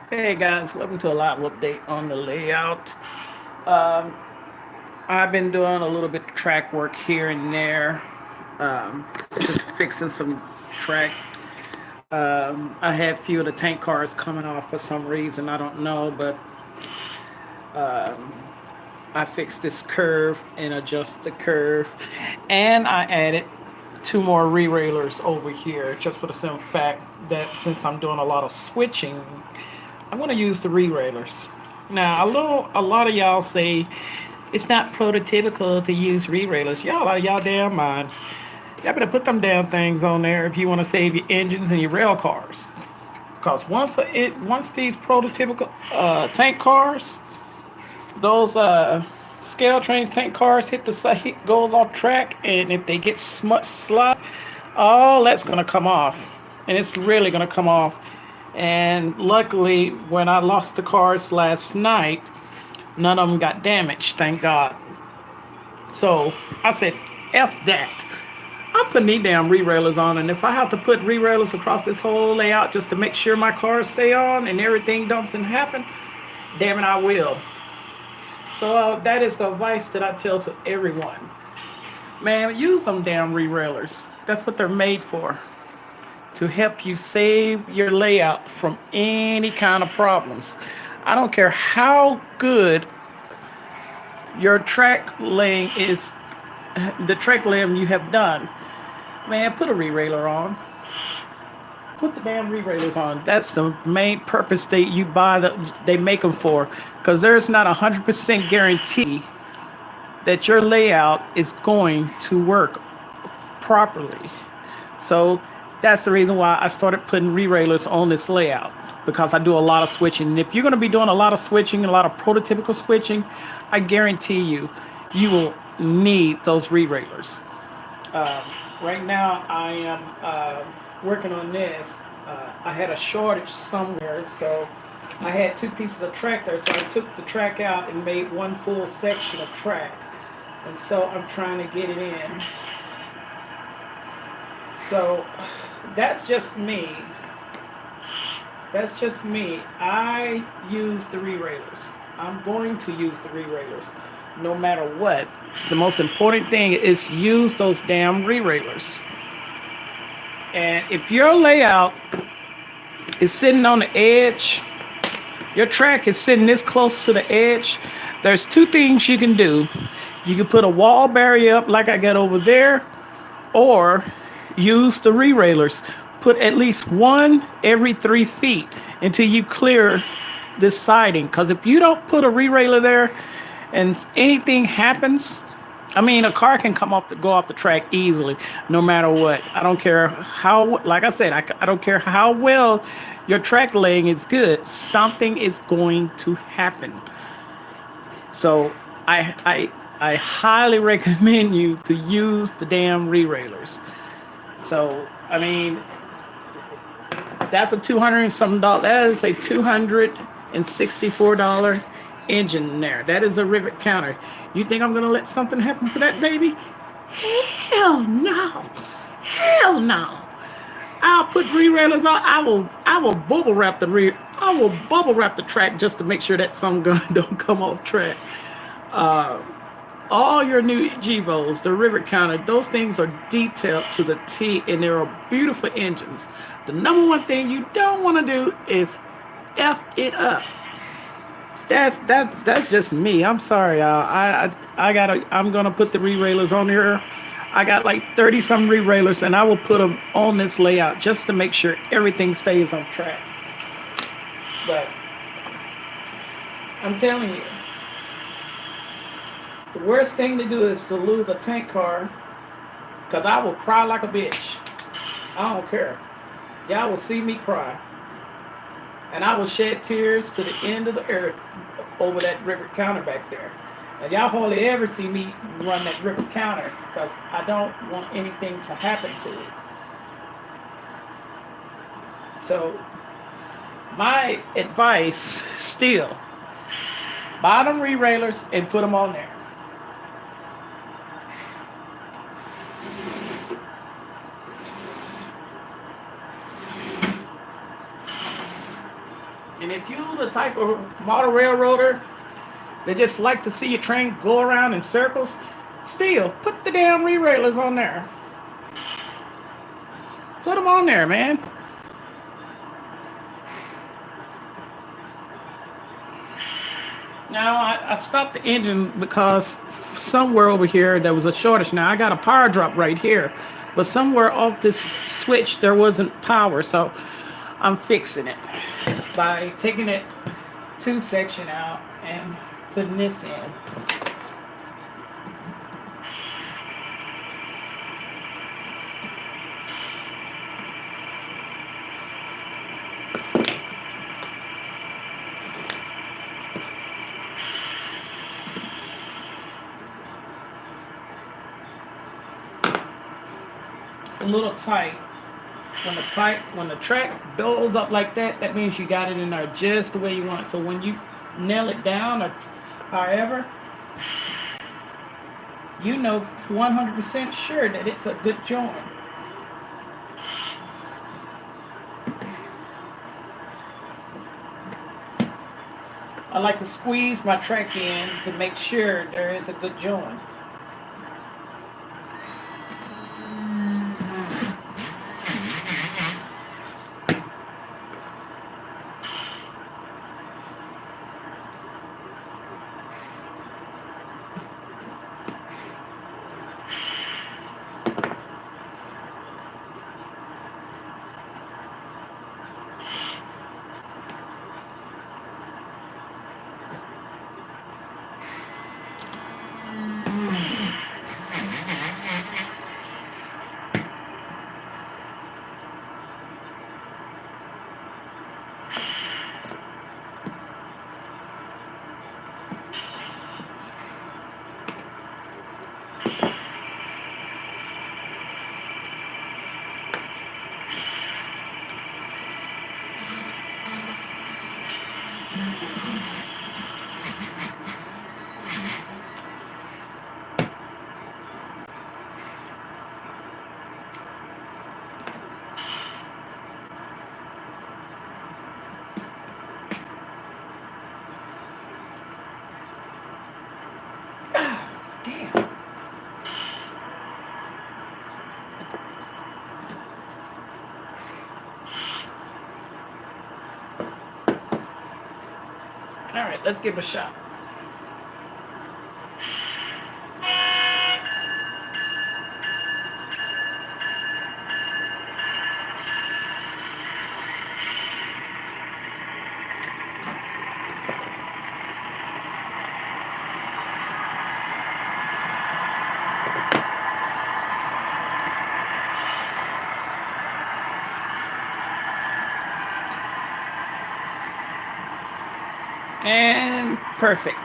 Hey guys, welcome to a live update on the layout. Um, I've been doing a little bit of track work here and there, just fixing some track. I had a few of the tank cars coming off for some reason, I don't know, but I fixed this curve and adjust the curve, and I added two more re-railers over here just for the simple fact that since I'm doing a lot of switching, I'm going to use the re-railers. Now, a lot of y'all say it's not prototypical to use re-railers. Y'all out of y'all damn mind. Y'all better put them damn things on there if you want to save your engines and your rail cars. Because once these prototypical tank cars, those scale trains tank cars hit goes off track, and if they get slot, all that's gonna come off, and it's really gonna come off. And luckily, when I lost the cars last night, none of them got damaged, thank God. So I said, F that. I'm putting these damn re-railers on, and if I have to put re-railers across this whole layout just to make sure my cars stay on and everything doesn't happen, damn it, I will. So that is the advice that I tell to everyone. Man, use them damn re-railers. That's what they're made for. To help you save your layout from any kind of problems. I don't care how good your track laying is, the track laying you have done. Man, put a re-railer on. Put the damn re-railers on. That's the main purpose they make them for. Because there's not 100% guarantee that your layout is going to work properly. So that's the reason why I started putting re-railers on this layout, because I do a lot of switching. And if you're going to be doing a lot of switching, a lot of prototypical switching, I guarantee you will need those re-railers. Right now, I am working on this. I had a shortage somewhere, so I had two pieces of track there. So I took the track out and made one full section of track, and so I'm trying to get it in. So that's just me. That's just me. I use the re-railers. I'm going to use the re-railers no matter what. The most important thing is use those damn re-railers. And if your layout is sitting on the edge, your track is sitting this close to the edge, there's two things you can do. You can put a wall barrier up like I got over there, or use the re-railers. Put at least one every 3 feet until you clear this siding. Because if you don't put a re-railer there and anything happens, I mean, a car can go off the track easily, no matter what. I don't care how, like I said, I don't care how well your track laying is good. Something is going to happen. So I highly recommend you to use the damn re-railers. So I mean, that's a 200 and something dollar. That is a $264 engine in there. That is a rivet counter. You think I'm gonna let something happen to that baby? Hell no. Hell no. I'll put re-railers on. I will bubble wrap the rear. I will bubble wrap the track just to make sure that some gun don't come off track. All your new Gevos, the rivet counter, those things are detailed to the T, and they are beautiful engines. The number one thing you don't want to do is F it up. That's just me. I'm sorry, y'all. I'm gonna put the re-railers on here. I got like 30 some re-railers, and I will put them on this layout just to make sure everything stays on track. But I'm telling you, the worst thing to do is to lose a tank car, because I will cry like a bitch. I don't care. Y'all will see me cry. And I will shed tears to the end of the earth over that river counter back there. And y'all hardly ever see me run that river counter because I don't want anything to happen to it. So my advice still, buy them re-railers and put them on there. And if you're the type of model railroader that just like to see your train go around in circles, still put the damn re-railers on there. Put them on there, man. Now, I stopped the engine because somewhere over here there was a shortage. Now, I got a power drop right here, but somewhere off this switch there wasn't power, so I'm fixing it by taking it two section out and putting this in. It's a little tight. When the track billows up like that, that means you got it in there just the way you want it. So when you nail it down or however, you know 100% sure that it's a good joint. I like to squeeze my track in to make sure there is a good joint. Damn. All right, let's give it a shot. And perfect.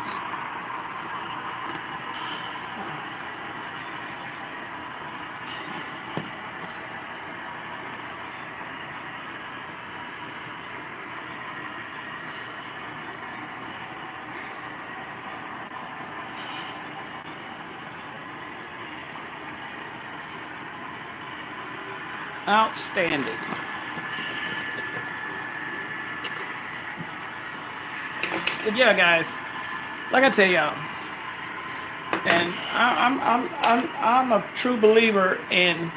Outstanding. But yeah, guys, like I tell y'all, and I'm a true believer in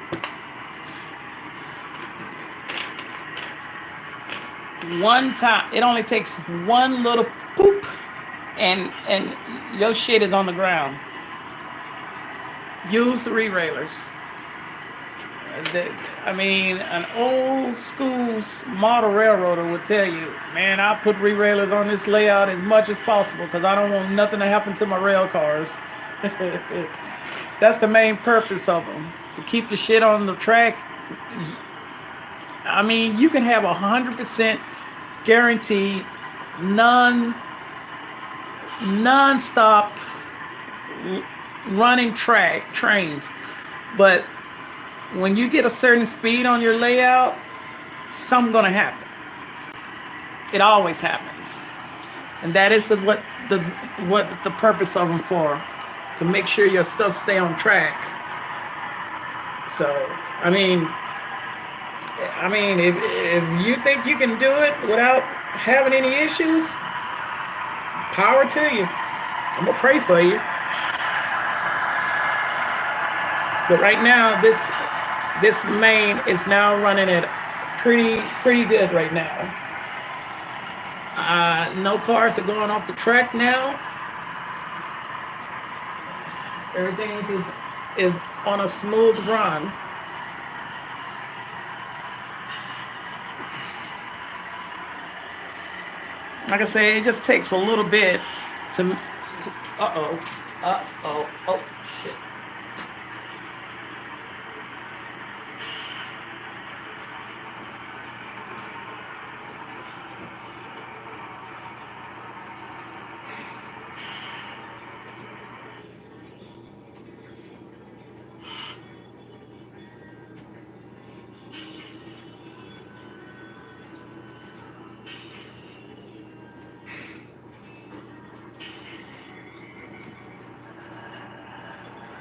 one time. It only takes one little poop, and your shit is on the ground. Use the re-railers. I mean, an old school model railroader would tell you, man, I put re-railers on this layout as much as possible because I don't want nothing to happen to my rail cars. That's the main purpose of them, to keep the shit on the track. I mean, you can have 100% guaranteed non-stop running trains, but when you get a certain speed on your layout, something's gonna happen. It always happens, and that is what the purpose of them for, to make sure your stuff stay on track. So, I mean, if you think you can do it without having any issues, power to you. I'm gonna pray for you. But right now, this main is now running at pretty good right now. No cars are going off the track now. Everything is on a smooth run. Like I say, it just takes a little bit to. Oh shit.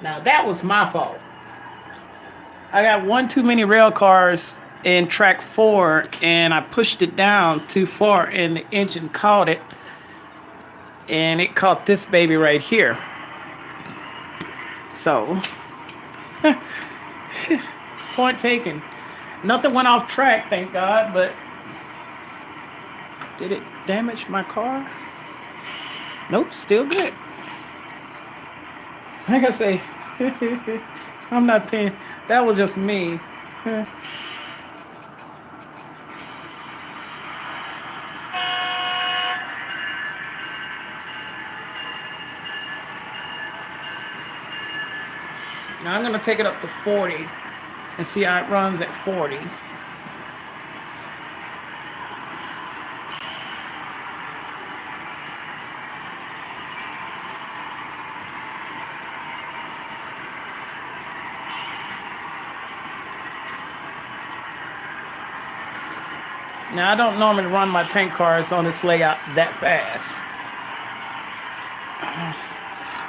Now that was my fault. I got one too many rail cars in track 4 and I pushed it down too far and the engine caught it, and it caught this baby right here. So point taken. Nothing went off track, thank God, but did it damage my car? Nope, still good. Like I say, I'm not paying. That was just me. Now I'm going to take it up to 40 and see how it runs at 40. Now I don't normally run my tank cars on this layout that fast.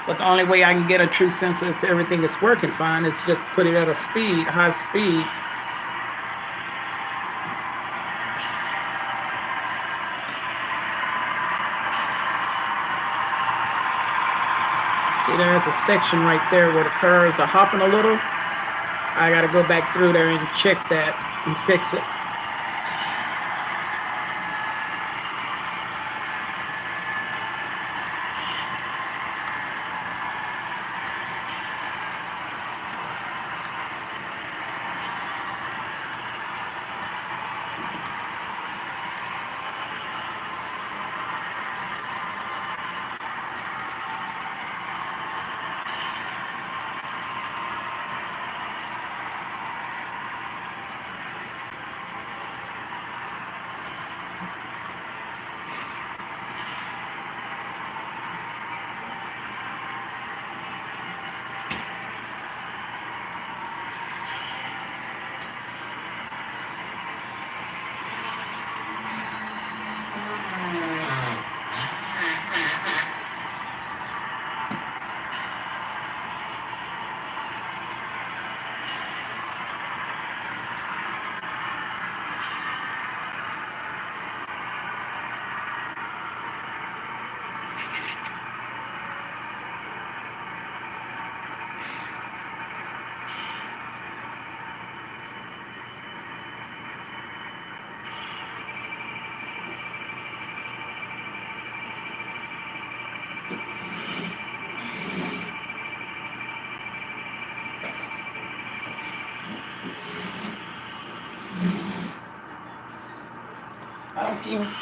But the only way I can get a true sense of if everything is working fine is just put it at a speed, high speed. See, there's a section right there where the cars are hopping a little. I gotta go back through there and check that and fix it.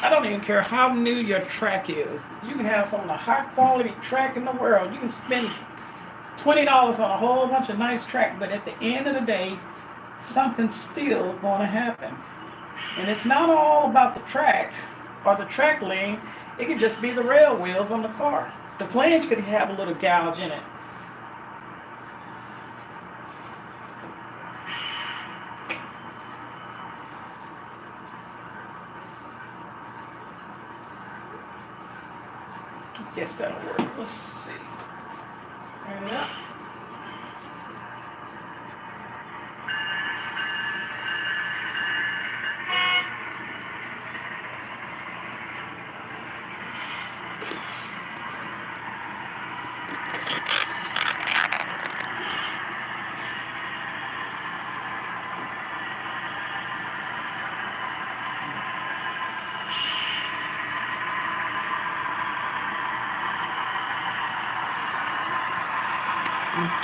I don't even care how new your track is. You can have some of the high quality track in the world. You can spend $20 on a whole bunch of nice track, but at the end of the day, something's still going to happen. And it's not all about the track or the track lane. It could just be the rail wheels on the car. The flange could have a little gouge in it. Guess that'll work. Let's see. Turn it up.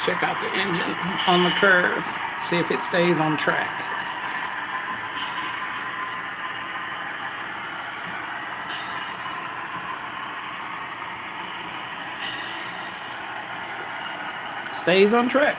Check out the engine on the curve. See if it stays on track. Stays on track.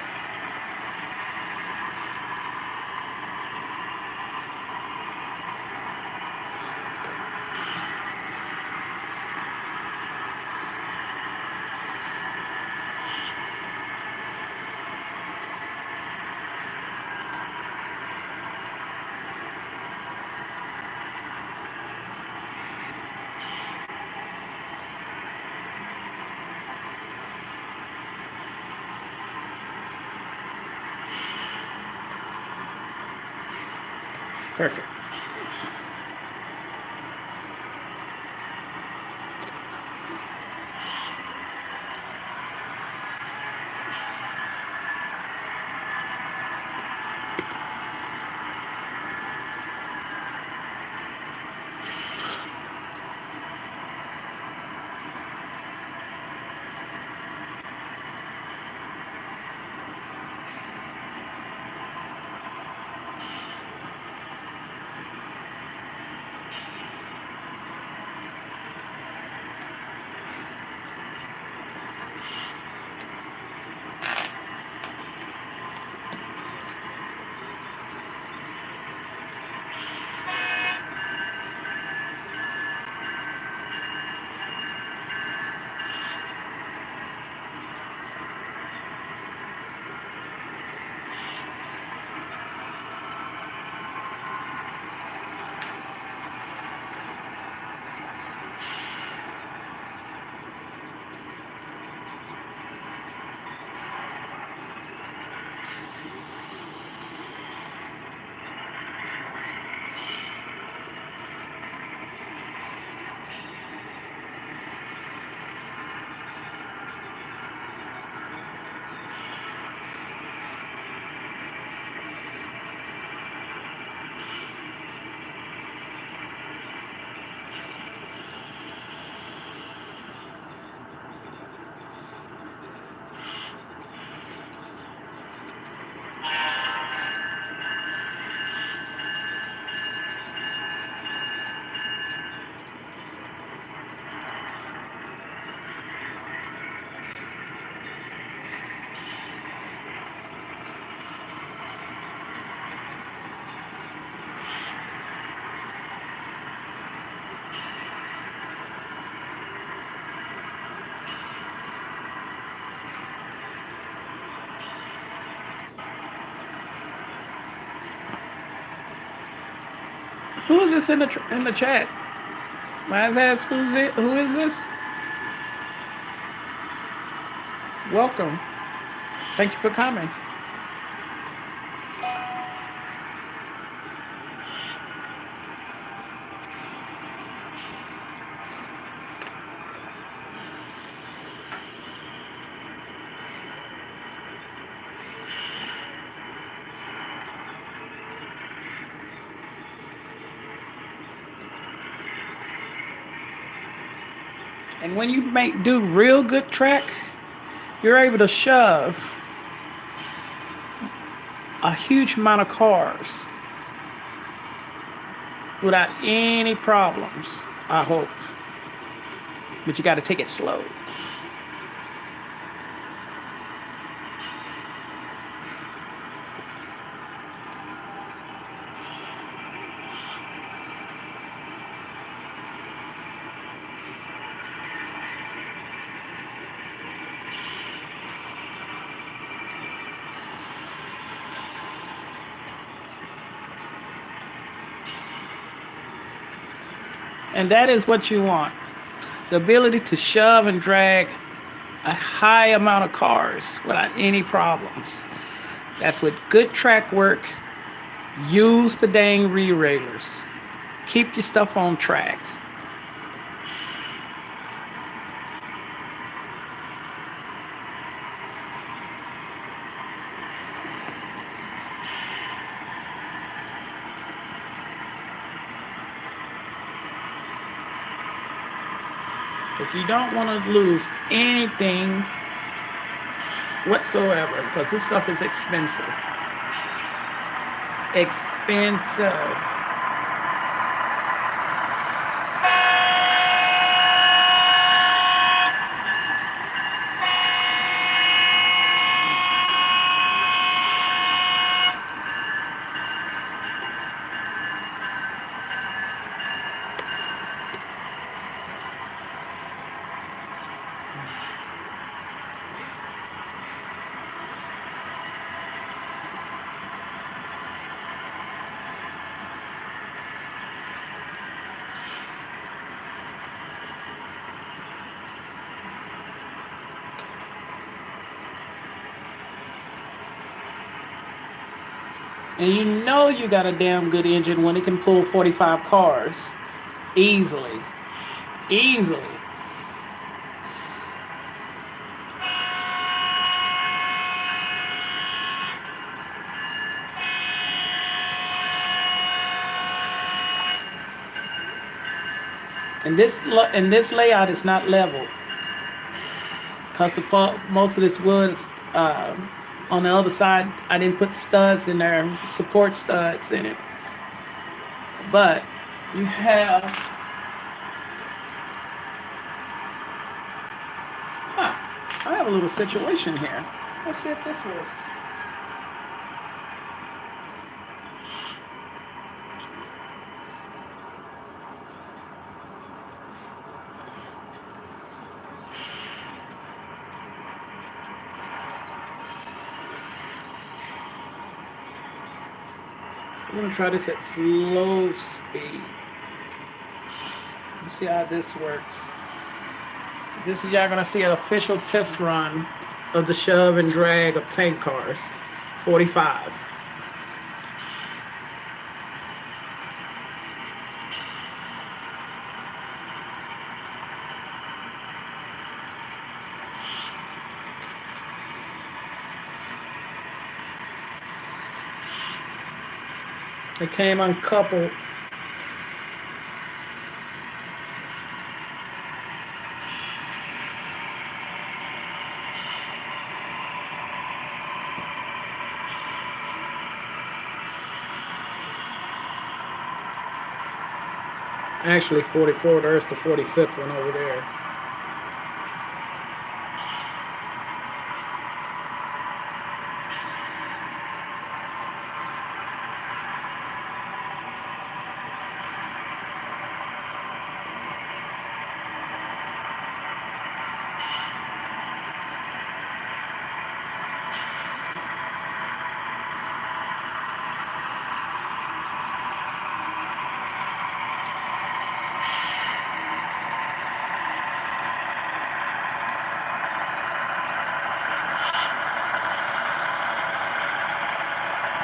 Perfect. Who is this in the chat? Might ask who's it? Who is this? Welcome. Thank you for coming. And when you do real good track, you're able to shove a huge amount of cars without any problems, I hope. But you got to take it slow. And that is what you want. The ability to shove and drag a high amount of cars without any problems. That's with good track work. Use the dang re-railers. Keep your stuff on track. Because you don't want to lose anything whatsoever, because this stuff is expensive. Expensive. And you know you got a damn good engine when it can pull 45 cars easily. Easily. And this layout is not level, because most of this wood is, on the other side, I didn't put studs in there, support studs in it. But you have, I have a little situation here. Let's see if this works. I'm gonna try this at slow speed. Let's see how this works. This is y'all gonna see an official test run of the shove and drag of tank cars, 45. It came uncoupled. Actually 44, there's the 45th one over there.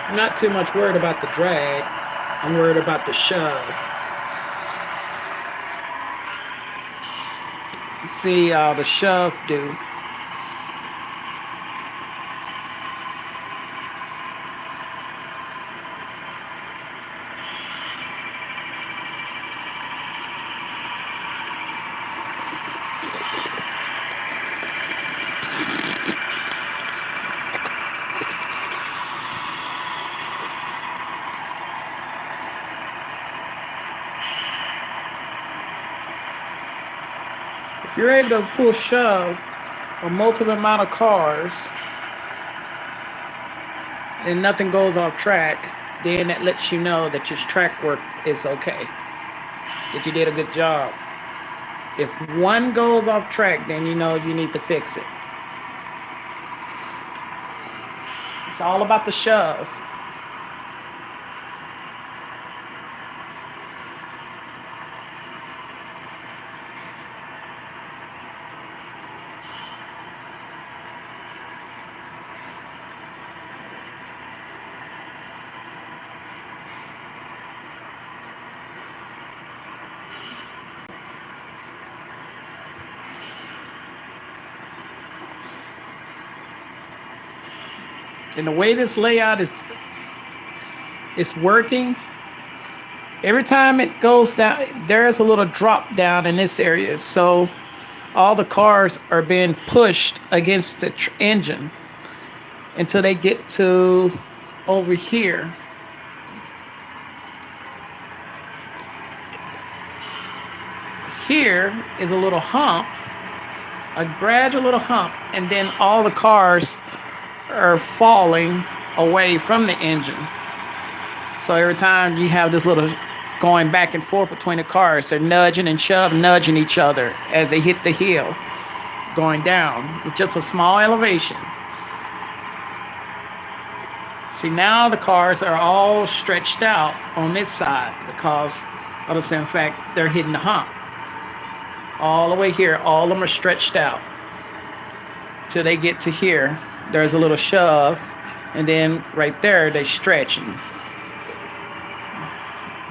I'm not too much worried about the drag. I'm worried about the shove. See how the shove do. If you're able to pull shove a multiple amount of cars and nothing goes off track, then that lets you know that your track work is okay, that you did a good job. If one goes off track, then you know you need to fix it. It's all about the shove. And the way this layout is working, every time it goes down, there's a little drop down in this area. So all the cars are being pushed against the engine until they get to over here. Here is a little hump, a gradual little hump, and then all the cars are falling away from the engine. So every time you have this little going back and forth between the cars, they're nudging and shoving, nudging each other as they hit the hill going down. It's just a small elevation. See, now the cars are all stretched out on this side because of the simple fact they're hitting the hump. All the way here, all of them are stretched out till they get to here. There's a little shove, and then right there they stretching.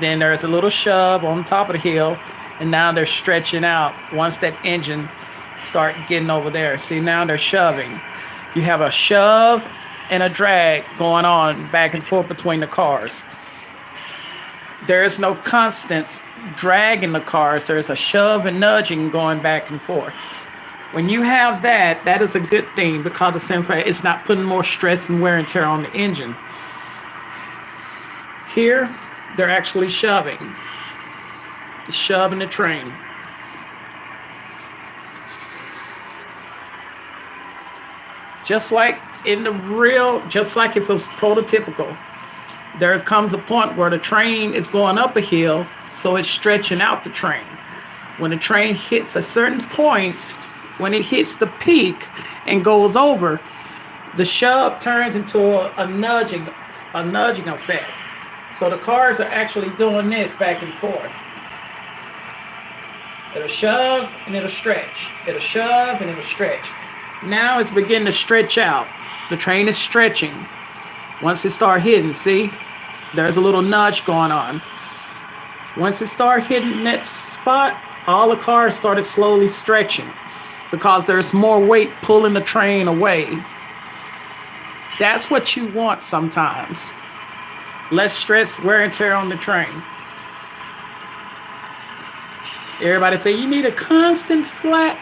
Then there's a little shove on top of the hill, and now they're stretching out once that engine start getting over there. See, now they're shoving. You have a shove and a drag going on back and forth between the cars. There is no constant dragging the cars. There's a shove and nudging going back and forth. When you have that, that is a good thing because the same fact it's not putting more stress and wear and tear on the engine. Here, they're actually shoving the train. Just like in the real, just like if it was prototypical, there comes a point where the train is going up a hill, so it's stretching out the train. When the train hits a certain point, when it hits the peak and goes over, the shove turns into a nudging effect. So the cars are actually doing this back and forth. It'll shove and it'll stretch. It'll shove and it'll stretch. Now it's beginning to stretch out. The train is stretching. Once it starts hitting, see? There's a little nudge going on. Once it starts hitting that spot, all the cars started slowly stretching because there's more weight pulling the train away. That's what you want sometimes. Less stress, wear and tear on the train. Everybody say you need a constant flat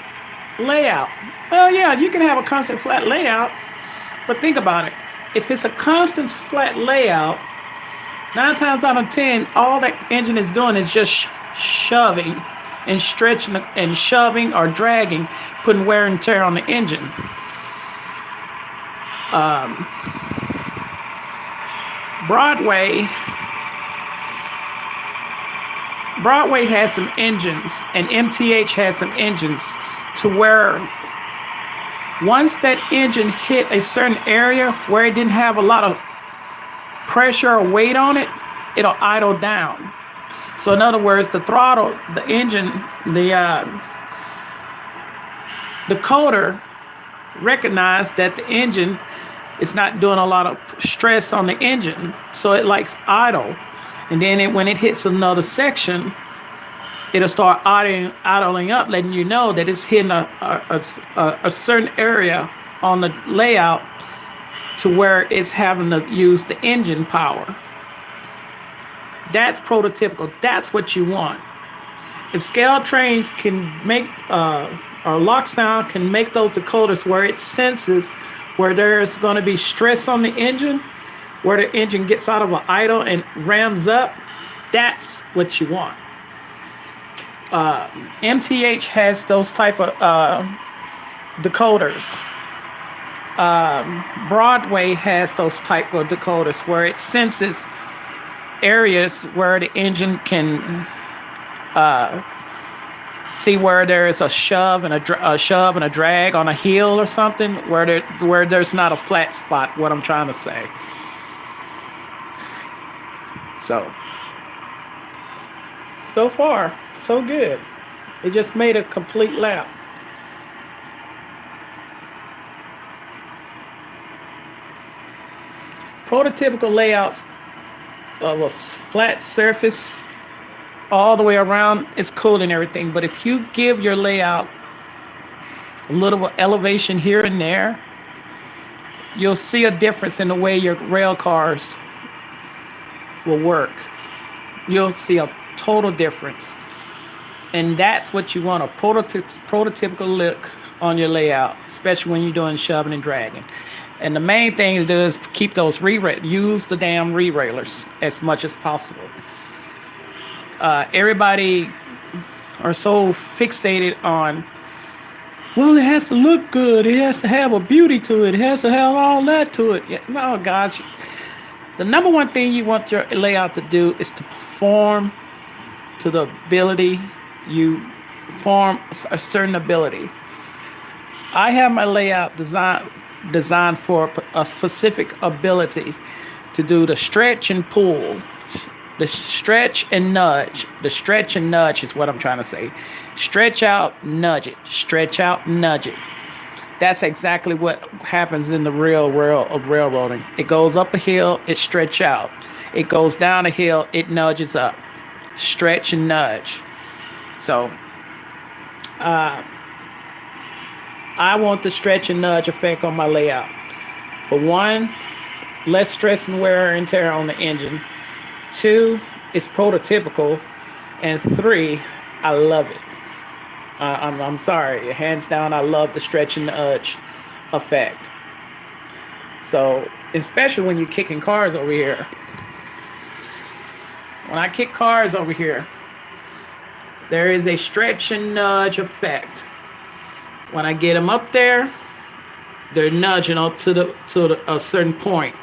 layout. Well, yeah, you can have a constant flat layout, but think about it. If it's a constant flat layout, 9 times out of 10, all that engine is doing is just shoving and stretching and shoving or dragging, putting wear and tear on the engine. Broadway has some engines, and MTH has some engines to where once that engine hit a certain area where it didn't have a lot of pressure or weight on it, it'll idle down. So in other words, the throttle, the engine, the decoder recognized that the engine is not doing a lot of stress on the engine, so it likes idle. And then when it hits another section, it'll start idling up, letting you know that it's hitting a certain area on the layout to where it's having to use the engine power. That's prototypical. That's what you want. If scale trains can make, or lock sound can make those decoders where it senses where there's going to be stress on the engine, where the engine gets out of an idle and rams up, that's what you want. MTH has those type of decoders. Broadway has those type of decoders where it senses areas where the engine can see where there's a shove and a drag on a hill or something, where there's not a flat spot. What I'm trying to say. So far, so good. It just made a complete lap. Prototypical layouts of a flat surface all the way around, it's cool and everything, but if you give your layout a little elevation here and there, you'll see a difference in the way your rail cars will work. You'll see a total difference. And that's what you want, a prototypical look on your layout, especially when you're doing shoving and dragging. And the main thing to do is keep those use the damn re-railers as much as possible. Everybody are so fixated on, well, it has to look good, it has to have a beauty to it, it has to have all that to it. Yeah, no, gosh, the number one thing you want your layout to do is to perform to the ability you form a certain ability. I have my layout designed for a specific ability to do the stretch and pull, the stretch and nudge. The stretch and nudge is what I'm trying to say. Stretch out, nudge it. Stretch out, nudge it. That's exactly what happens in the real world of railroading. It goes up a hill, it stretch out. It goes down a hill, it nudges up. Stretch and nudge. So I want the stretch and nudge effect on my layout. For one, less stress and wear and tear on the engine. Two, it's prototypical. And three, I love it. I'm sorry, hands down, I love the stretch and nudge effect. So, especially when you're kicking cars over here. When I kick cars over here, there is a stretch and nudge effect. When I get them up there, they're nudging up to a certain point.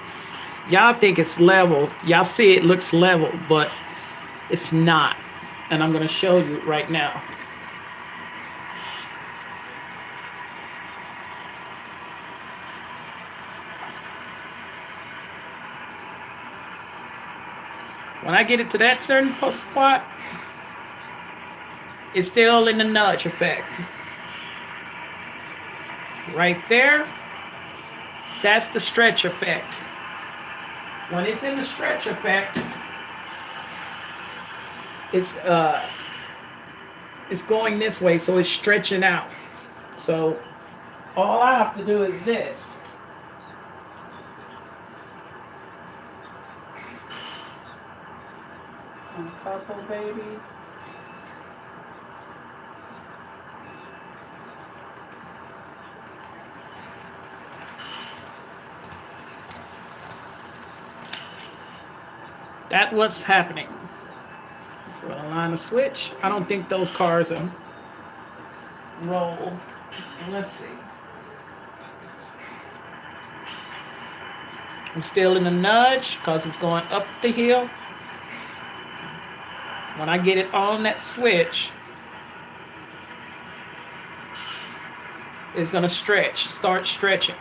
Y'all think it's level. Y'all see it looks level, but it's not. And I'm going to show you right now. When I get it to that certain spot, it's still in the nudge effect. Right there, that's the stretch effect. When it's in the stretch effect, it's going this way, so it's stretching out. So all I have to do is this. Couple, baby. That's what's happening. We'll align the switch. I don't think those cars are roll. Let's see. I'm still in the nudge because it's going up the hill. When I get it on that switch, it's going to start stretching.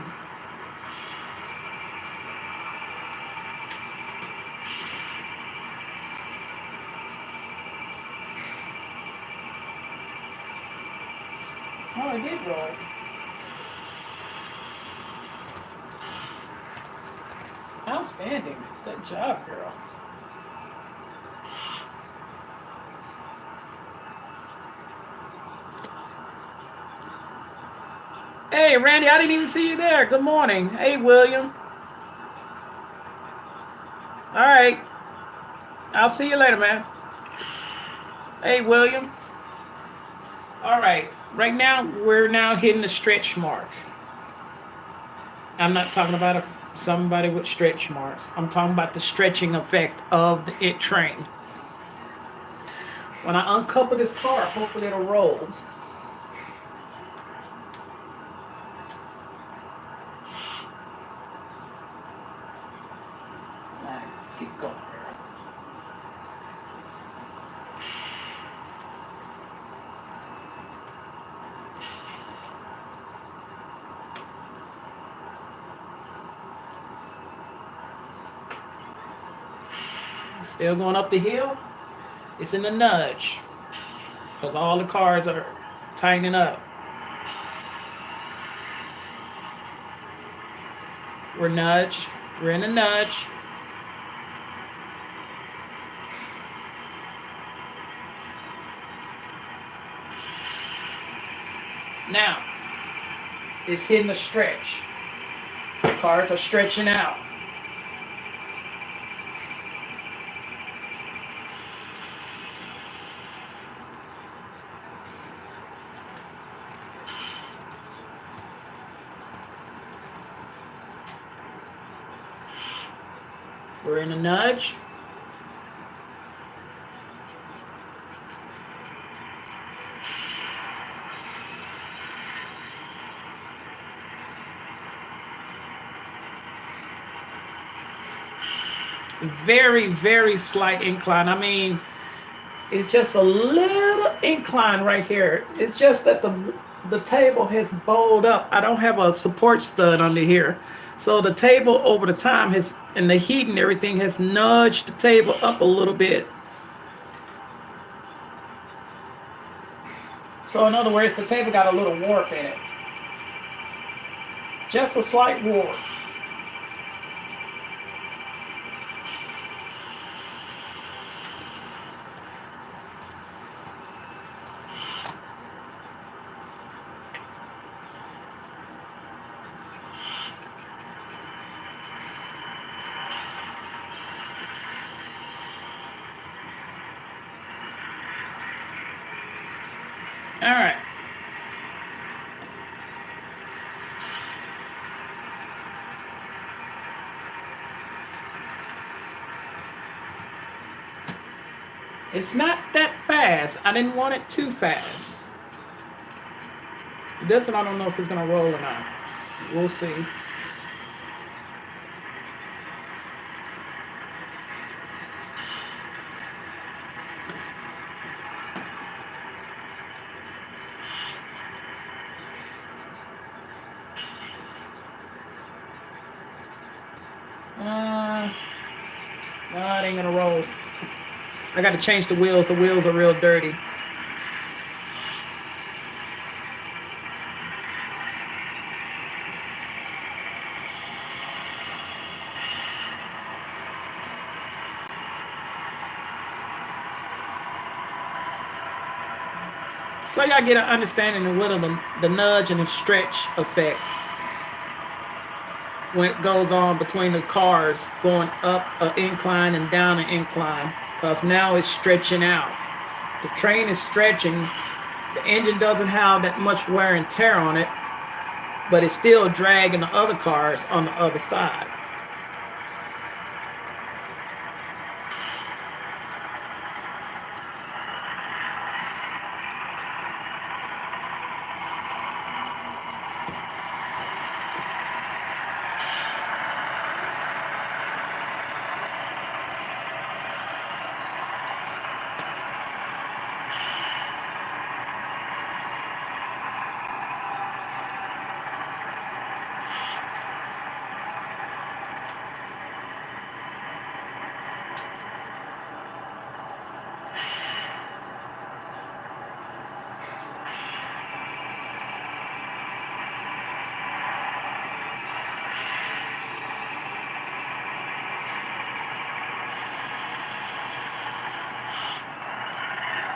Oh, it did roll. Outstanding. Good job, girl. Hey, Randy, I didn't even see you there. Good morning. Hey, William. All right. I'll see you later, man. Hey, William. All right. Right now, we're now hitting the stretch mark. I'm not talking about somebody with stretch marks. I'm talking about the stretching effect of the train. When I uncouple this car, hopefully it'll roll. Keep going. Still going up the hill. It's in the nudge because all the cars are tightening up. We're in the nudge. Now, it's hitting the stretch. The cars are stretching out. We're in a nudge. Very, very slight incline. I mean, it's just a little incline right here. It's just that the table has bowled up. I don't have a support stud under here. So the table over the time has, and the heat and everything has nudged the table up a little bit. So in other words, the table got a little warp in it. Just a slight warp. All right. It's not that fast. I didn't want it too fast. This one, I don't know if it's going to roll or not. We'll see. No, it ain't going to roll. I got to change the wheels. The wheels are real dirty. So y'all get an understanding of what the nudge and the stretch effect when it goes on between the cars going up an incline and down an incline, because now it's stretching out. The train is stretching. The engine doesn't have that much wear and tear on it, but it's still dragging the other cars on the other side.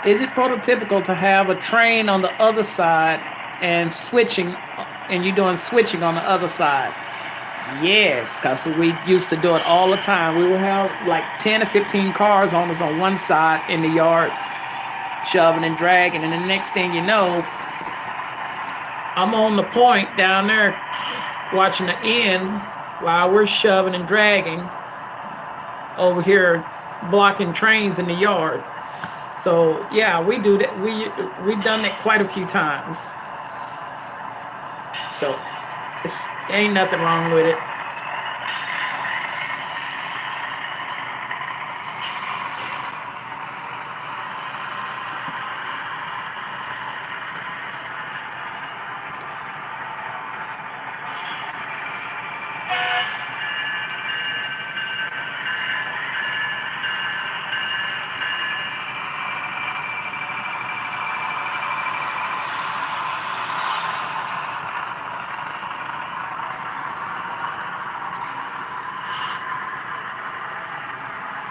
Is it prototypical to have a train on the other side and switching, and you're doing switching on the other side? Yes, because we used to do it all the time. We would have like 10 or 15 cars on us on one side in the yard, shoving and dragging, and the next thing you know, I'm on the point down there watching the end while we're shoving and dragging over here, blocking trains in the yard. So yeah, we do that. We've done that quite a few times. So ain't nothing wrong with it.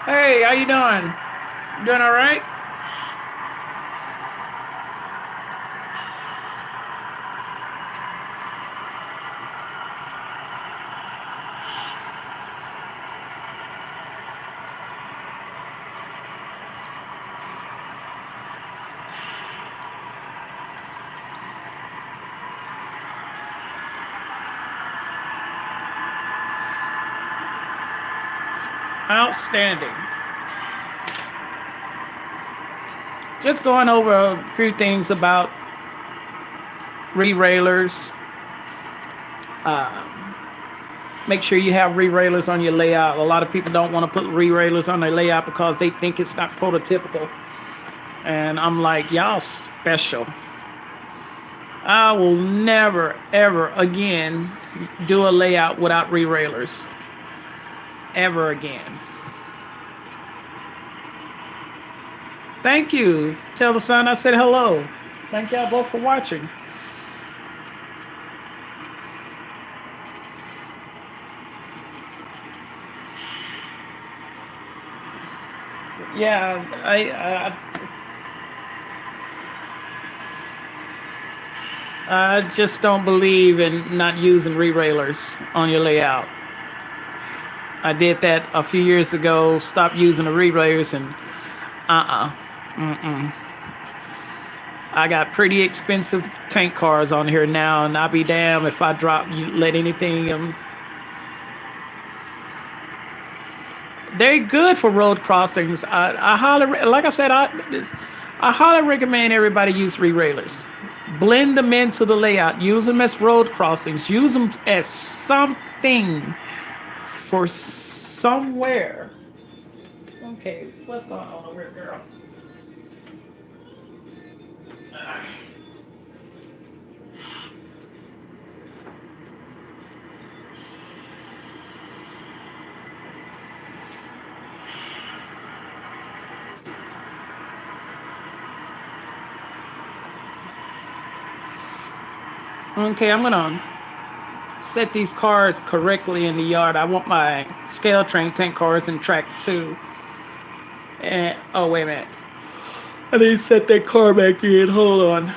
Hey, how you doing? You doing all right? Outstanding. Just going over a few things about re-railers. Make sure you have re-railers on your layout. A lot of people don't want to put re-railers on their layout because they think it's not prototypical. And I'm like, y'all special. I will never, ever again do a layout without re-railers. Ever again. Thank you. Tell the son I said hello. Thank y'all both for watching. Yeah, I just don't believe in not using re-railers on your layout. I did that a few years ago. Stopped using the re-railers and I got pretty expensive tank cars on here now, and I'll be damned if I let anything. They're good for road crossings. I highly, like I said, I highly recommend everybody use re-railers. Blend them into the layout. Use them as road crossings. Use them as something for somewhere. Okay, what's going on over here, girl? Okay, I'm gonna set these cars correctly in the yard. I want my scale train tank cars in track 2. And oh, wait a minute. I need to set that car back in. Hold on.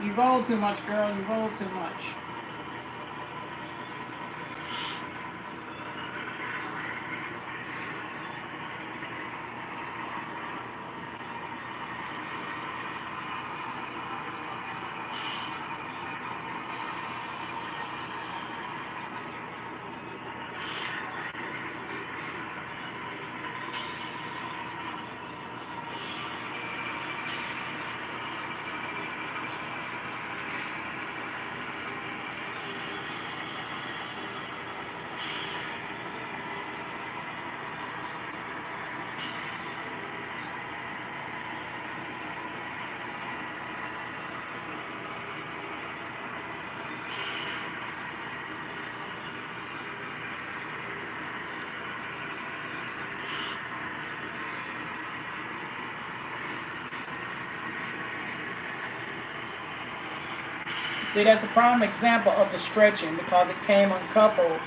You roll too much, girl. You roll too much. See, that's a prime example of the stretching because it came uncoupled.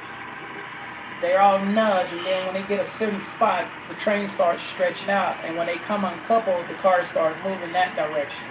They're all nudge, and then when they get a certain spot, the train starts stretching out. And when they come uncoupled, the cars start moving that direction.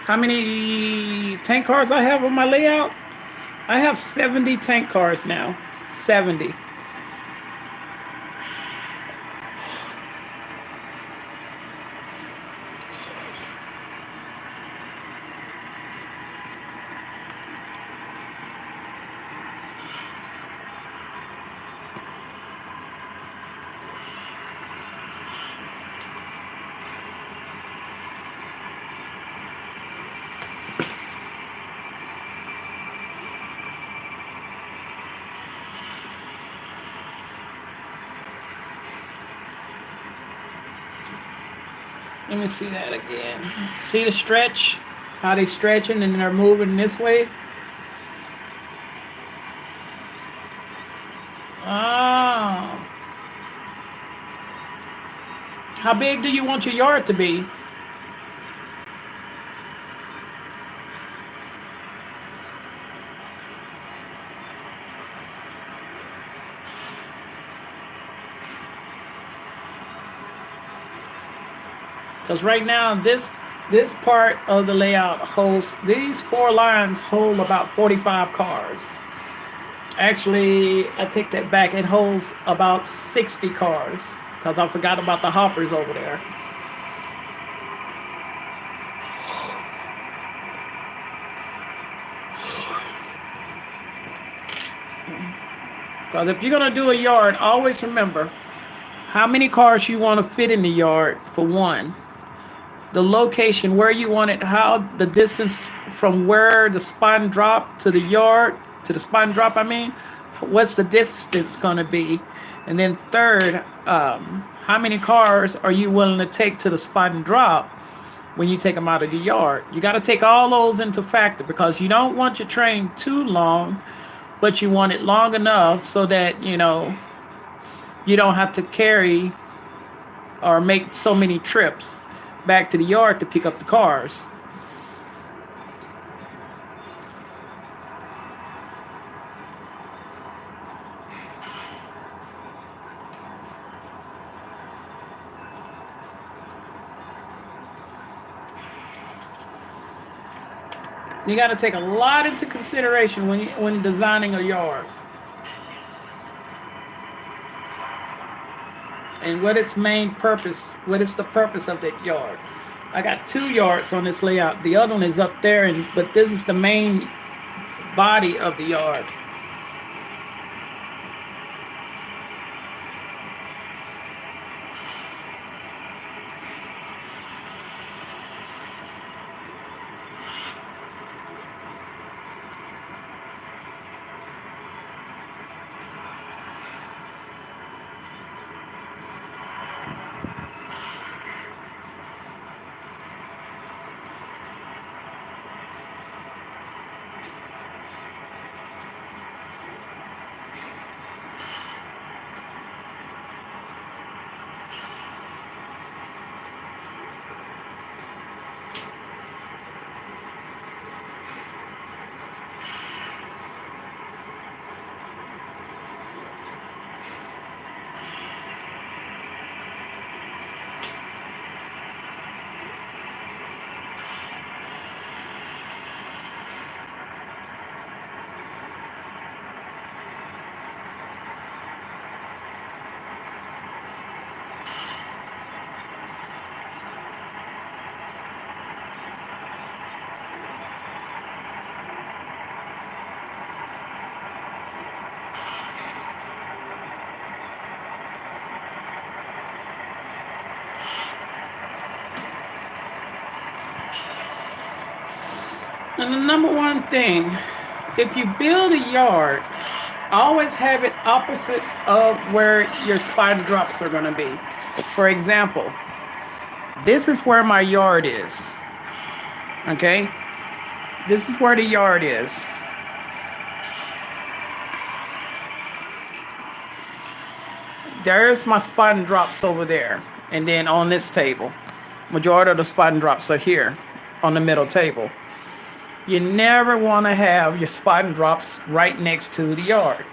How many tank cars I have on my layout? I have 70 tank cars now. 70. Let me see that again. See the stretch? How they stretching and they're moving this way? Oh. How big do you want your yard to be? Because right now, this part of the layout holds, these 4 lines hold about 45 cars. Actually, I take that back. It holds about 60 cars because I forgot about the hoppers over there. Because if you're going to do a yard, always remember how many cars you want to fit in the yard for one. The location where you want it, how the distance from where the spot and drop to the yard, to the spot and drop, I mean, what's the distance going to be? And then third, how many cars are you willing to take to the spot and drop when you take them out of the yard? You got to take all those into factor because you don't want your train too long, but you want it long enough so that, you know, you don't have to carry or make so many trips back to the yard to pick up the cars. You got to take a lot into consideration when designing a yard. And what its main purpose, what is the purpose of that yard? I got 2 yards on this layout. The other one is up there, but this is the main body of the yard. And the number one thing, if you build a yard, always have it opposite of where your spider drops are going to be. For example, this is where my yard is. Okay? This is where the yard is. There's my spot and drops over there. And then on this table, majority of the spot and drops are here on the middle table. You never want to have your spot and drops right next to the yard.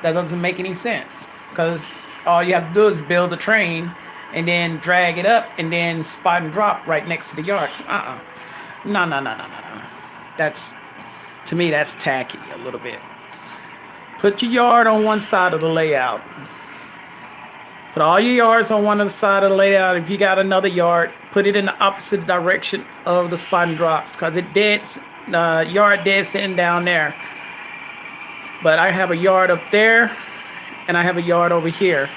That doesn't make any sense because all you have to do is build a train and then drag it up and then spot and drop right next to the yard. No, no, no, no, no, no. That's, to me, that's tacky a little bit. Put your yard on one side of the layout. Put all your yards on one of the side of the layout. If you got another yard, put it in the opposite direction of the spot and drops, because it dead, yard dead sitting down there. But I have a yard up there, and I have a yard over here.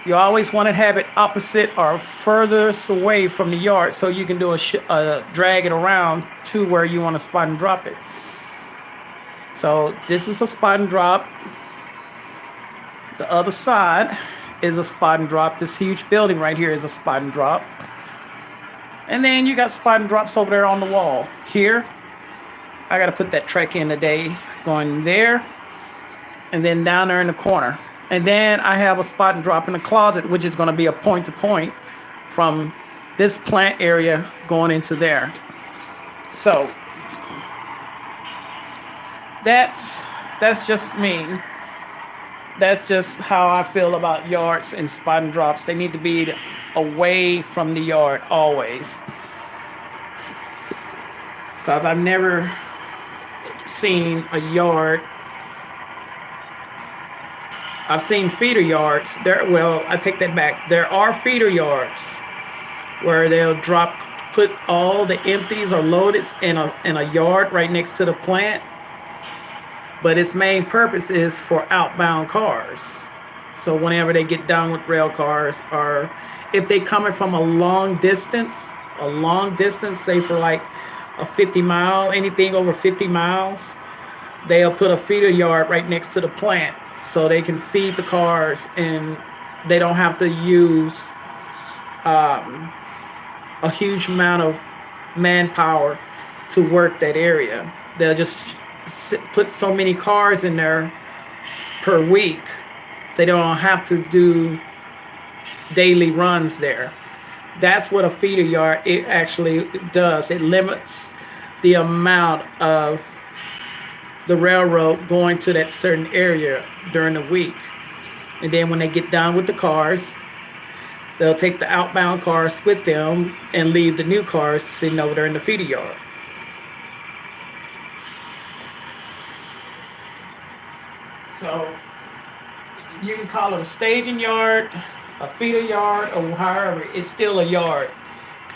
You always want to have it opposite or furthest away from the yard, so you can do drag it around to where you want to spot and drop it. So this is a spot and drop. The other side is a spot and drop. This huge building right here is a spot and drop. And then you got spot and drops over there on the wall. Here, I got to put that Trek in today, going there, and then down there in the corner. And then I have a spot and drop in the closet, which is going to be a point to point from this plant area going into there. So that's just me. That's just how I feel about yards and spot and drops. They need to be away from the yard always. Because I've never seen a yard. I've seen feeder yards. Well, I take that back. There are feeder yards where they'll put all the empties or loadeds in a yard right next to the plant. But its main purpose is for outbound cars. So whenever they get done with rail cars, or if they coming from a long distance, say for like a 50 mile, anything over 50 miles, they'll put a feeder yard right next to the plant so they can feed the cars and they don't have to use a huge amount of manpower to work that area. They'll just put so many cars in there per week. They don't have to do daily runs there. That's what a feeder yard it actually does. It limits the amount of the railroad going to that certain area during the week. And then when they get done with the cars, they'll take the outbound cars with them and leave the new cars sitting over there in the feeder yard. So you can call it a staging yard, a feeder yard, or however, it's still a yard.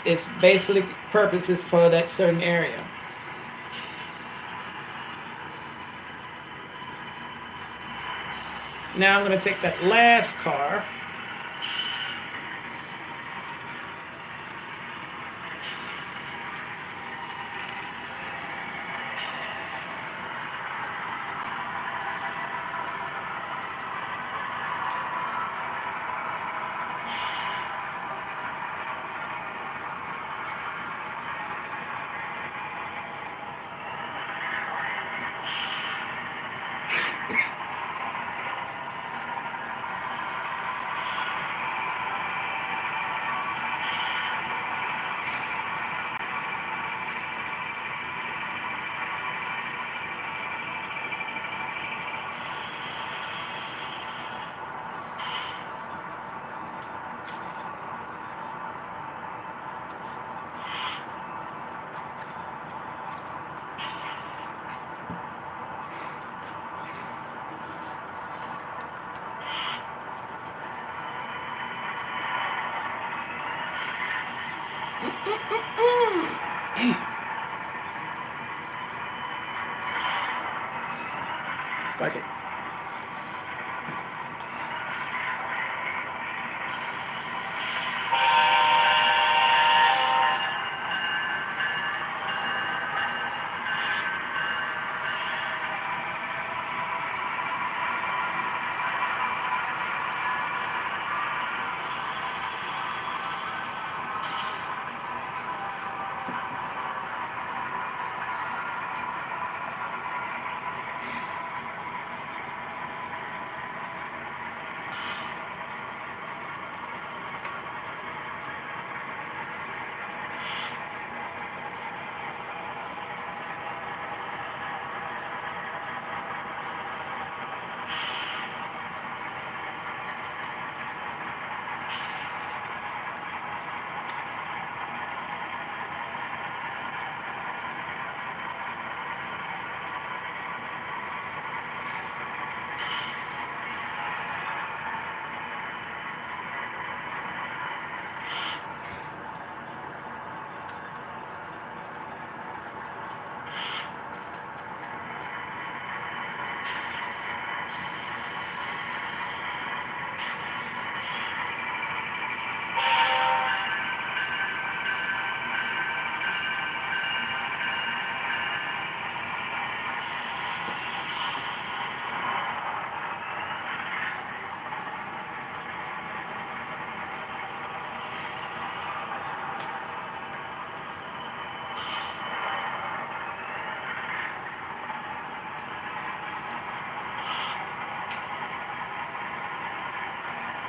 Its basic purpose is for that certain area. Now I'm going to take that last car. Fuck it.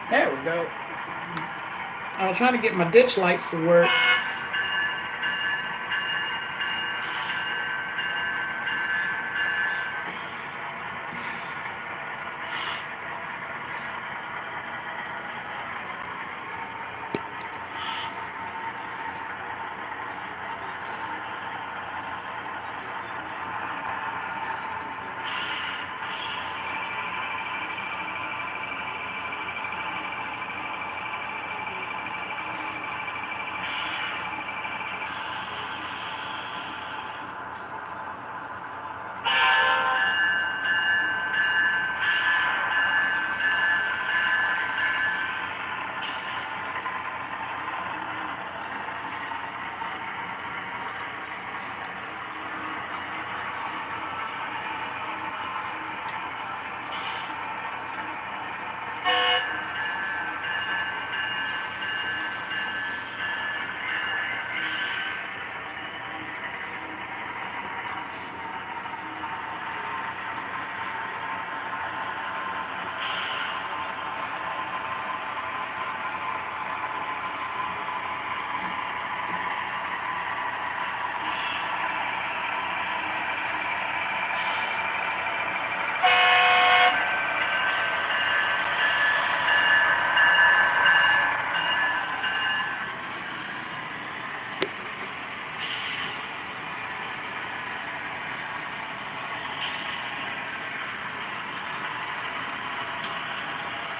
There we go. I was trying to get my ditch lights to work.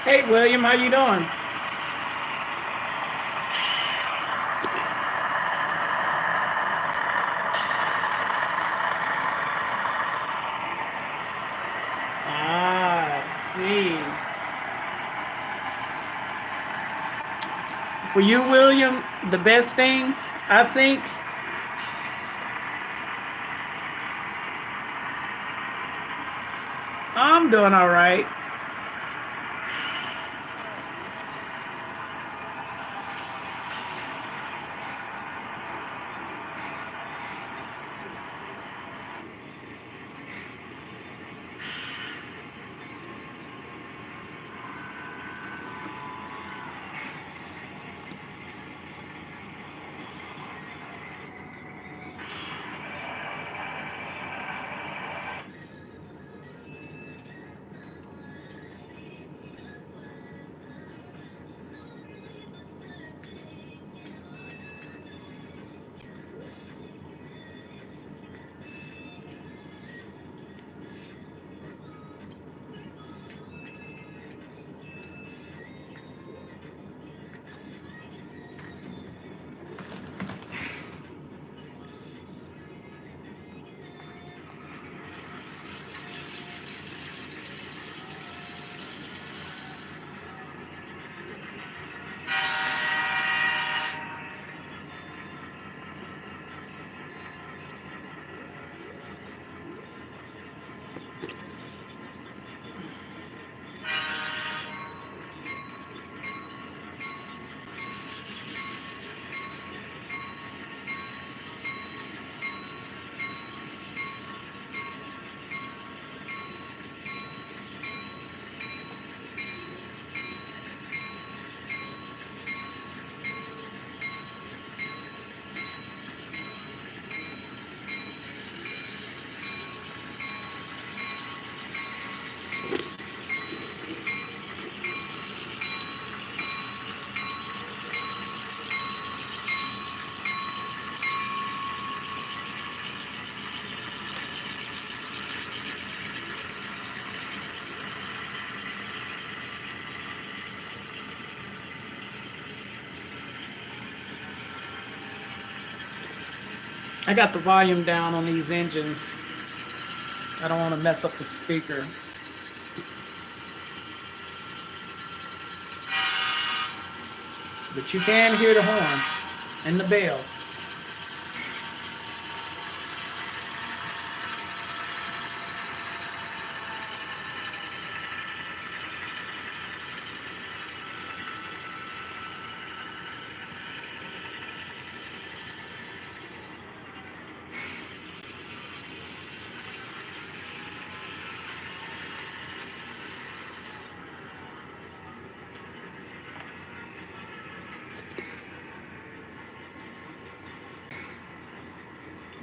Hey, William, how you doing? Ah, I see. For you, William, the best thing, I think, I'm doing all right. I got the volume down on these engines. I don't want to mess up the speaker. But you can hear the horn and the bell.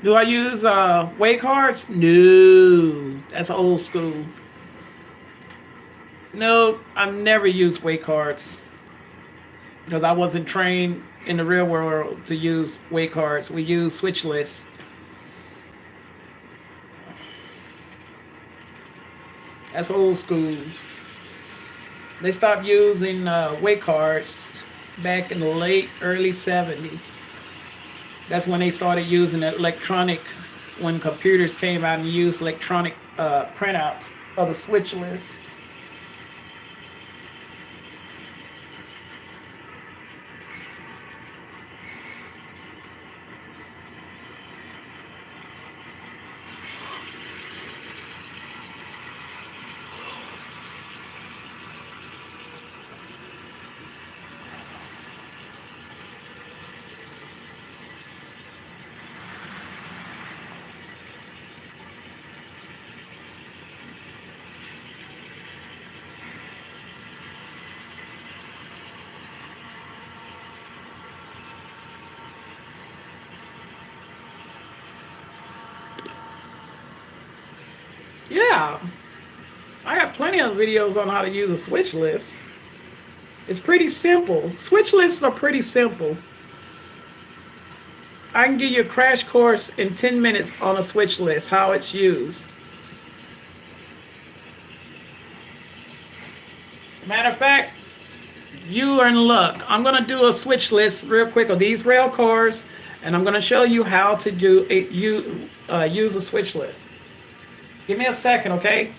Do I use way cards? No, that's old school. No, I've never used way cards because I wasn't trained in the real world to use way cards. We use switch lists. That's old school. They stopped using way cards back in the late early 70s. That's when they started using electronic, when computers came out and used electronic printouts of the switch list. Yeah, I got plenty of videos on how to use a switch list. It's pretty simple. Switch lists are pretty simple. I can give you a crash course in 10 minutes on a switch list, how it's used. Matter of fact, you are in luck. I'm going to do a switch list real quick of these rail cars, and I'm going to show you how to use a switch list. Give me a second, okay?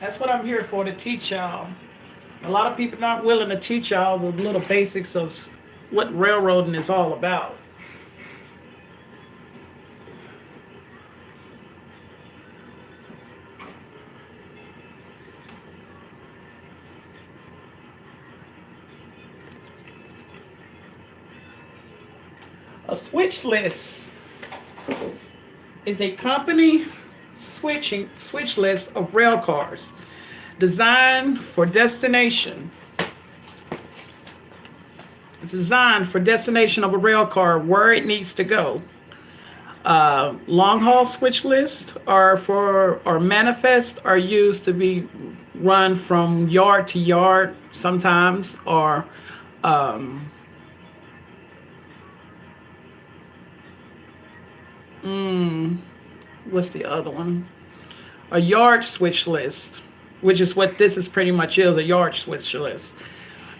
That's what I'm here for, to teach y'all. A lot of people not willing to teach y'all the little basics of what railroading is all about. A switch list is a company switch list of rail cars designed for destination. It's designed for destination of a rail car where it needs to go. Long haul switch lists or manifest are used to be run from yard to yard sometimes, or what's the other one? A yard switch list, which is what this is pretty much is, a yard switch list.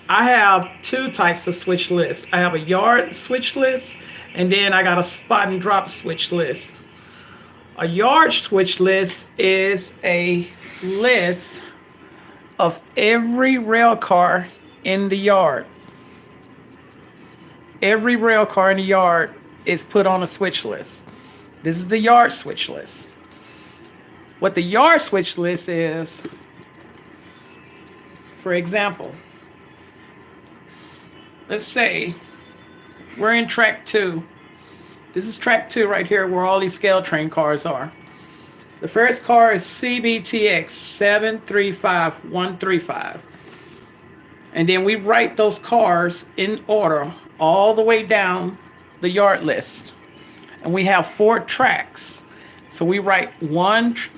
I have two types of switch lists. I have a yard switch list, and then I got a spot and drop switch list. A yard switch list is a list of every rail car in the yard. Every rail car in the yard is put on a switch list. This is the yard switch list. What the yard switch list is, for example, let's say we're in track 2. This is track 2 right here where all these scale train cars are. The first car is CBTX 735135. And then we write those cars in order all the way down the yard list. And we have 4 tracks. So we write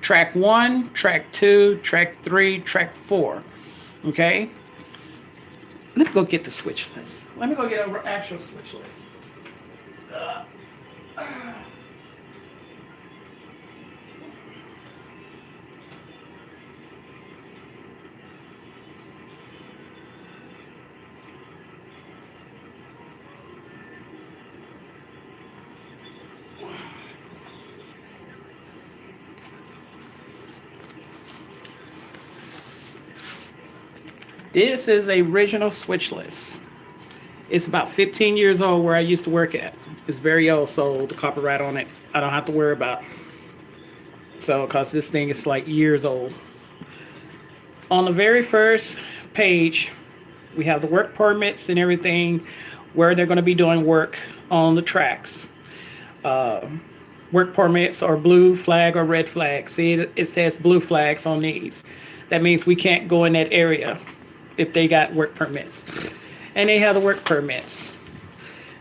track 1, track 2, track 3, track 4. Okay? Let me go get the switch list. Let me go get an actual switch list. This is a original switch list. It's about 15 years old where I used to work at. It's very old, so the copyright on it, I don't have to worry about. So, because this thing is like years old. On the very first page, we have the work permits and everything, where they're going to be doing work on the tracks. Work permits are blue flag or red flag. See, it says blue flags on these. That means we can't go in that area if they got work permits. And they have the work permits.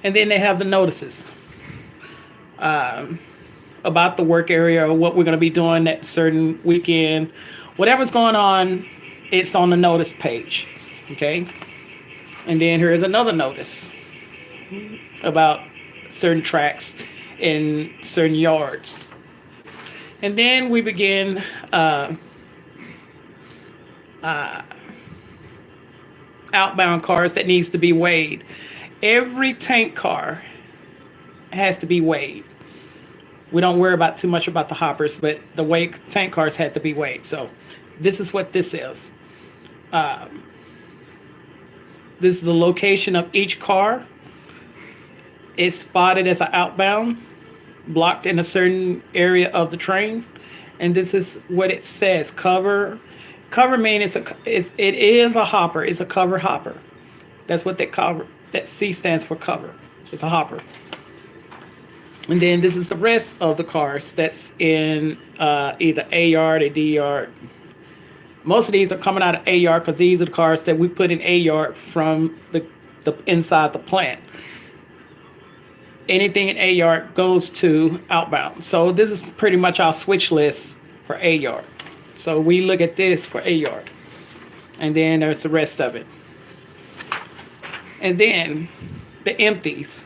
And then they have the notices about the work area or what we're going to be doing that certain weekend. Whatever's going on, it's on the notice page. Okay? And then here is another notice about certain tracks in certain yards. And then we begin outbound cars that needs to be weighed. Every tank car has to be weighed. We don't worry about too much about the hoppers, but the tank cars had to be weighed. So this is what this is. This is the location of each car. It's spotted as an outbound, blocked in a certain area of the train. And this is what it says. Cover means it is a hopper. It's a cover hopper. That's what that C stands for, cover. It's a hopper. And then this is the rest of the cars that's in either A yard or D yard. Most of these are coming out of A yard because these are the cars that we put in A yard from the inside the plant. Anything in A yard goes to outbound. So this is pretty much our switch list for A yard. So we look at this for A yard. And then there's the rest of it. And then the empties.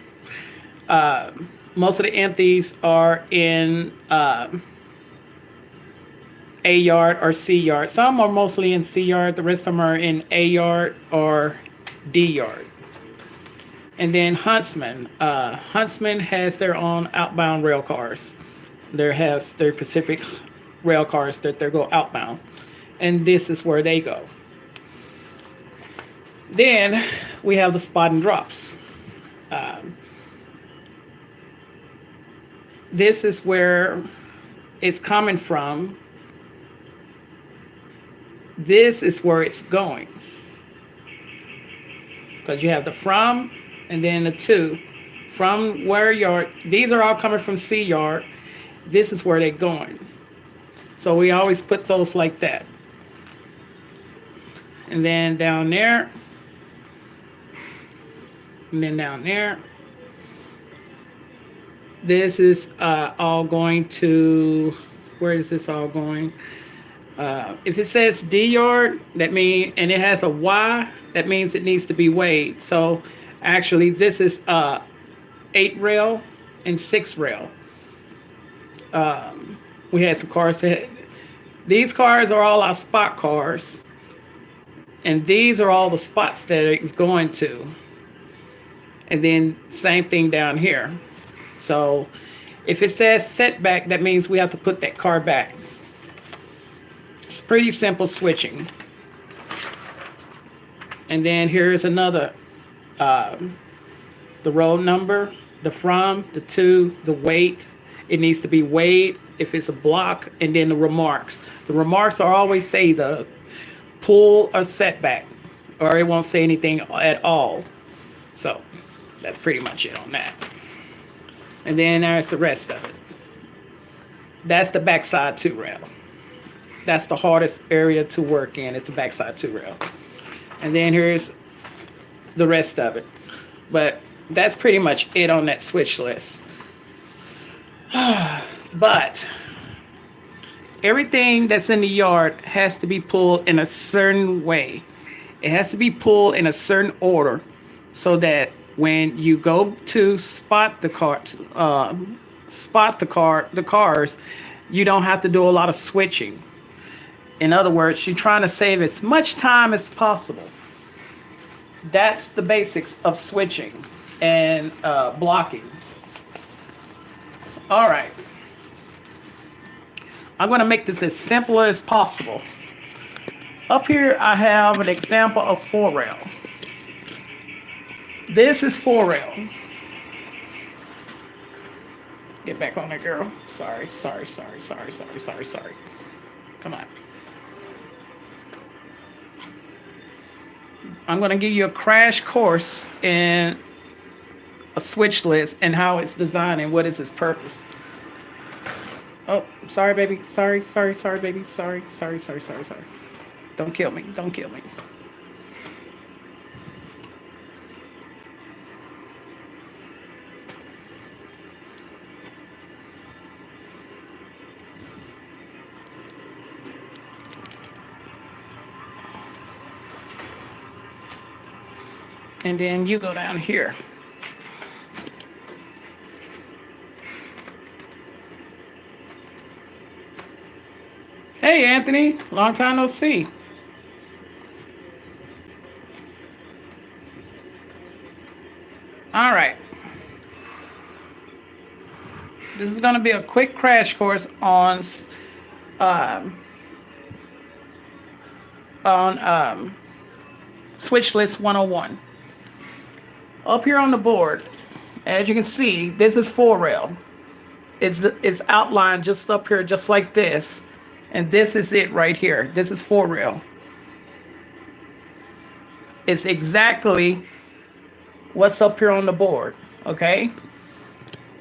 Most of the empties are in A yard or C yard. Some are mostly in C yard. The rest of them are in A yard or D yard. And then Huntsman. Huntsman has their own outbound rail cars. There has their Pacific rail cars that they go outbound. And this is where they go. Then we have the spot and drops. This is where it's coming from. This is where it's going. Because you have the from and then the to. From where yard, these are all coming from C yard. This is where they're going. So we always put those like that. And then down there. And then down there. This is all going to, where is this all going? If it says D yard, that means, and it has a Y, that means it needs to be weighed. So actually this is 8 rail and 6 rail. We had some cars that, these cars are all our spot cars. And these are all the spots that it's going to. And then same thing down here. So if it says setback, that means we have to put that car back. It's pretty simple switching. And then here's another, the road number, the from, the to, the weight. It needs to be weighed if it's a block, and then the remarks. The remarks are always say the pull or setback, or it won't say anything at all. So that's pretty much it on that. And then there's the rest of it. That's the backside 2 rail. That's the hardest area to work in. It's the backside 2 rail. And then here's the rest of it. But that's pretty much it on that switch list. But everything that's in the yard has to be pulled in a certain way. It has to be pulled in a certain order so that when you go to spot the cars, you don't have to do a lot of switching. In other words, you're trying to save as much time as possible. That's the basics of switching and blocking. All right. I'm going to make this as simple as possible. Up here, I have an example of 4 rail. This is 4 rail. Get back on there, girl. Sorry. Come on. I'm going to give you a crash course in a switch list and how it's designed and what is its purpose. Oh, sorry, baby. Sorry, baby. Sorry. Don't kill me. And then you go down here. Hey, Anthony. Long time no see. All right. This is going to be a quick crash course on Switch List 101. Up here on the board, as you can see, this is 4-rail. It's outlined just up here, just like this. And this is it right here. This is 4-rail. It's exactly what's up here on the board, okay?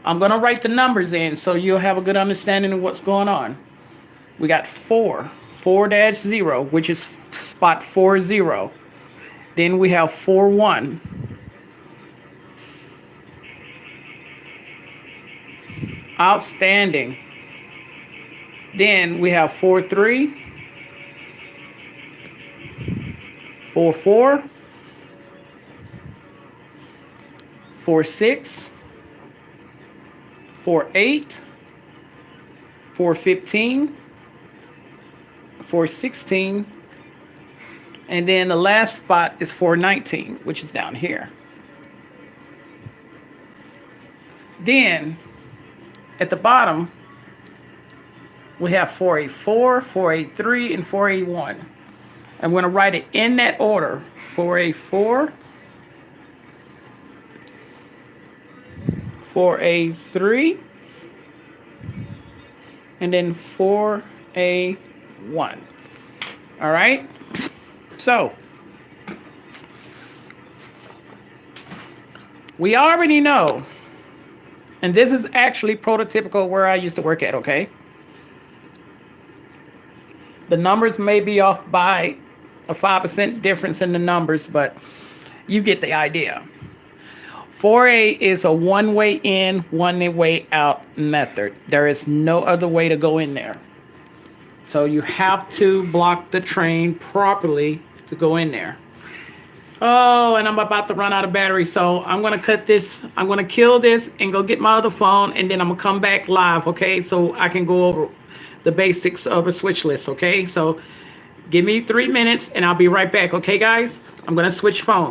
I'm going to write the numbers in so you'll have a good understanding of what's going on. We got 4-0, which is spot 40. Then we have 4-1. Outstanding. Then we have 4-3, 4-4, 4-6, 4-8, 4-15, 4-16, and then the last spot is 4-19, which is down here. Then at the bottom, we have 4-8-4, 4-8-3, and 4-8-1. I'm going to write it in that order. 4-8-4, 4-8-3, and then 4-8-1. All right? So, we already know, and this is actually prototypical where I used to work at, okay? The numbers may be off by a 5% difference in the numbers, but you get the idea. 4A is a one-way in, one-way out method. There is no other way to go in there. So you have to block the train properly to go in there. Oh, and I'm about to run out of battery, so I'm going to cut this. I'm going to kill this and go get my other phone, and then I'm going to come back live, okay? So I can go over the basics of a switch list, okay? So give me 3 minutes, and I'll be right back, okay, guys? I'm going to switch phones.